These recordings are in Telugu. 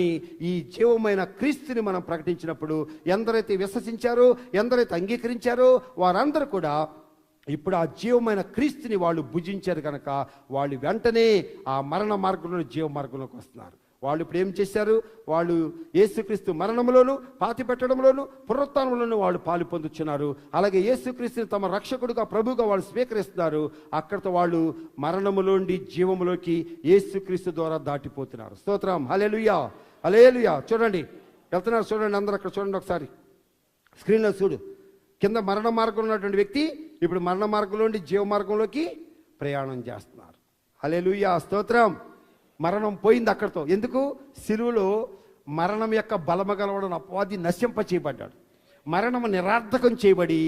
ఈ జీవమైన క్రీస్తుని మనం ప్రకటించినప్పుడు ఎందరైతే విశ్వసించారో, ఎందరైతే అంగీకరించారో వారందరూ కూడా ఇప్పుడు ఆ జీవమైన క్రీస్తుని వాళ్ళు భుజించారు కనుక వాళ్ళు వెంటనే ఆ మరణ మార్గంలో జీవ మార్గంలోకి వస్తున్నారు. వాళ్ళు ఇప్పుడు ఏం చేశారు? వాళ్ళు యేసుక్రీస్తు మరణంలోను, పాతి పెట్టడంలోను, పునరుత్థానంలోను వాళ్ళు పాలు పొందుతున్నారు. అలాగే యేసుక్రీస్తుని తమ రక్షకుడుగా, ప్రభువుగా వాళ్ళు స్వీకరిస్తున్నారు. అక్కడితో వాళ్ళు మరణములోండి జీవములోకి యేసుక్రీస్తు ద్వారా దాటిపోతున్నారు. స్తోత్రం, హల్లెలూయా, హల్లెలూయా. చూడండి, వెళ్తున్నారు, చూడండి, అందరూ అక్కడ చూడండి ఒకసారి స్క్రీన్లో చూడు. కింద మరణ మార్గంలో ఉన్నటువంటి వ్యక్తి ఇప్పుడు మరణ మార్గంలోండి జీవ మార్గంలోకి ప్రయాణం చేస్తున్నారు. హల్లెలూయా, స్తోత్రం. మరణం పోయింది అక్కడితో. ఎందుకు? సిలువలో మరణం యొక్క బలము గలవడం అపవాది నశింప చేయబడ్డాడు. మరణము నిరార్థకం చేయబడి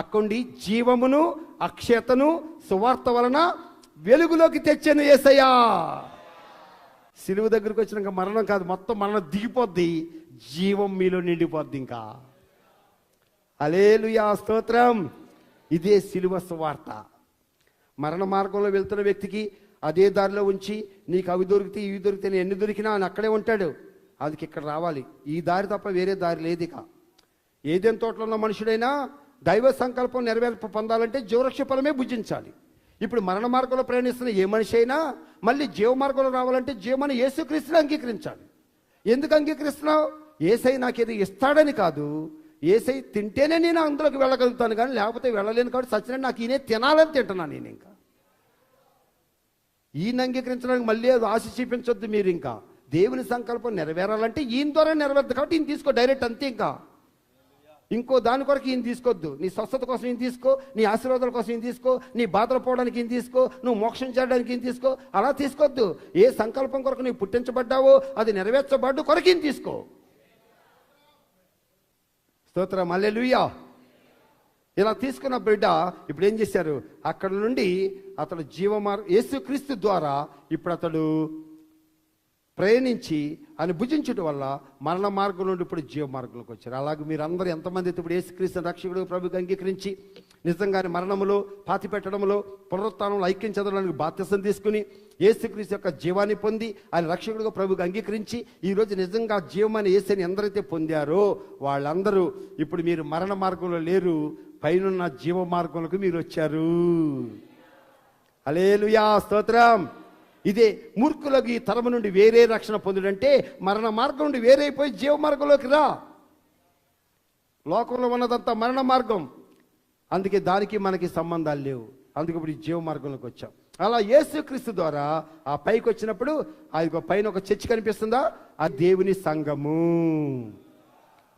అక్కడి జీవమును, అక్షయతను సువార్త వలన వెలుగులోకి తెచ్చాను యేసయ్యా. సిలువ దగ్గరికి వచ్చినాక మరణం కాదు, మొత్తం మరణం దిగిపోద్ది, జీవం మీలో నిండిపోద్ది. ఇంకా హల్లెలూయా, స్తోత్రం. ఇదే సిలువ సువార్త. మరణ మార్గంలో వెళ్తున్న వ్యక్తికి అదే దారిలో ఉంచి నీకు అవి దొరికితే ఇవి దొరికితే ఎన్ని దొరికినా ఆయన అక్కడే ఉంటాడు. అందుకే ఇక్కడ రావాలి. ఈ దారి తప్ప వేరే దారి లేదు. ఇక ఏదైనా తోటలో ఉన్న మనుషుడైనా దైవ సంకల్పం నెరవేర్పు పొందాలంటే జీవరక్ష ఫలమే భుజించాలి. ఇప్పుడు మరణ మార్గంలో ప్రయాణిస్తున్న ఏ మనిషి అయినా మళ్ళీ జీవ మార్గంలో రావాలంటే జీవమని యేసుక్రీస్తుని అంగీకరించాలి. ఎందుకు అంగీకరిస్తున్నావు? యేసై నాకేదో ఇస్తాడని కాదు, యేసై తింటేనే నేను అందులోకి వెళ్ళగలుగుతాను, కానీ లేకపోతే వెళ్ళలేను. కాబట్టి సచ్చినా నాకు ఈయనే తినాలని తింటున్నాను నేను. ఇంకా ఈయన అంగీకరించడానికి మళ్ళీ అది ఆశ చూపించొద్దు మీరు. ఇంకా దేవుని సంకల్పం నెరవేరాలంటే ఈయన ద్వారా నెరవేరుతుంది. కాబట్టి ఈయన తీసుకో డైరెక్ట్, అంతే. ఇంకా ఇంకో దాని కొరకు ఈయన తీసుకోవద్దు. నీ స్వస్థత కోసం ఈయన తీసుకో, నీ ఆశీర్వాదాల కోసం ఈయన తీసుకో, నీ బాధలు పోవడానికి ఈయన తీసుకో, నువ్వు మోక్షం చేయడానికి ఈయన తీసుకో. అలా తీసుకోవద్దు. ఏ సంకల్పం కొరకు నువ్వు పుట్టించబడ్డావో అది నెరవేర్చబడ్డు కొరకు ఈయన తీసుకో. స్తోత్రం, హల్లెలూయా. ఇలా తీసుకున్న బిడ్డ ఇప్పుడు ఏం చేశారు? అక్కడ నుండి అతడు యేసుక్రీస్తు ద్వారా ఇప్పుడు అతడు ప్రయాణించి ఆయన భుజించడం వల్ల మరణ మార్గం నుండి ఇప్పుడు జీవ మార్గంలోకి వచ్చారు. అలాగే మీరు అందరూ ఎంతమంది ఇప్పుడు యేసుక్రీస్తు రక్షకుడు ప్రభువుకి అంగీకరించి నిజంగానే మరణములో, పాతి పెట్టడంలో, పునరుత్థానంలో ఐక్యం చదవడానికి బాధ్యతను తీసుకుని యేసుక్రీస్తు యొక్క జీవాన్ని పొంది ఆయన రక్షకుడుగా ప్రభువుకి అంగీకరించి ఈరోజు నిజంగా జీవమైన యేసుని ఎందరైతే పొందారో వాళ్ళందరూ ఇప్పుడు మీరు మరణ మార్గంలో లేరు, పైనున్న జీవ మార్గంలోకి మీరు వచ్చారు. హల్లెలూయా, స్తోత్రం. ఇదే మూర్ఖులకు ఈ తరము నుండి వేరే రక్షణ పొందుడంటే మరణ మార్గం నుండి వేరైపోయి జీవ మార్గంలోకి రా. లోకంలో ఉన్నదంతా మరణ మార్గం, అందుకే దానికి మనకి సంబంధాలు లేవు. అందుకే ఇప్పుడు ఈ జీవ మార్గంలోకి వచ్చాం. అలా యేసుక్రీస్తు ద్వారా ఆ పైకి వచ్చినప్పుడు అది పైన ఒక చర్చ్ కనిపిస్తుందా? ఆ దేవుని సంఘము.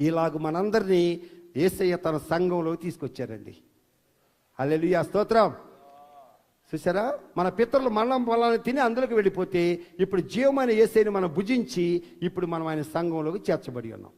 ఇలాగ మనందరినీ యేసయ్య తన సంఘంలో తీసుకొచ్చారండి. హల్లెలూయా, స్తోత్రం. చూసారా, మన పితరులు మరణం పొలాన్ని తిని అందులోకి వెళ్ళిపోతే ఇప్పుడు జీవమైన యేసయ్యని మనం భుజించి ఇప్పుడు మనం ఆయన సంఘంలోకి చేర్చబడి ఉన్నాం.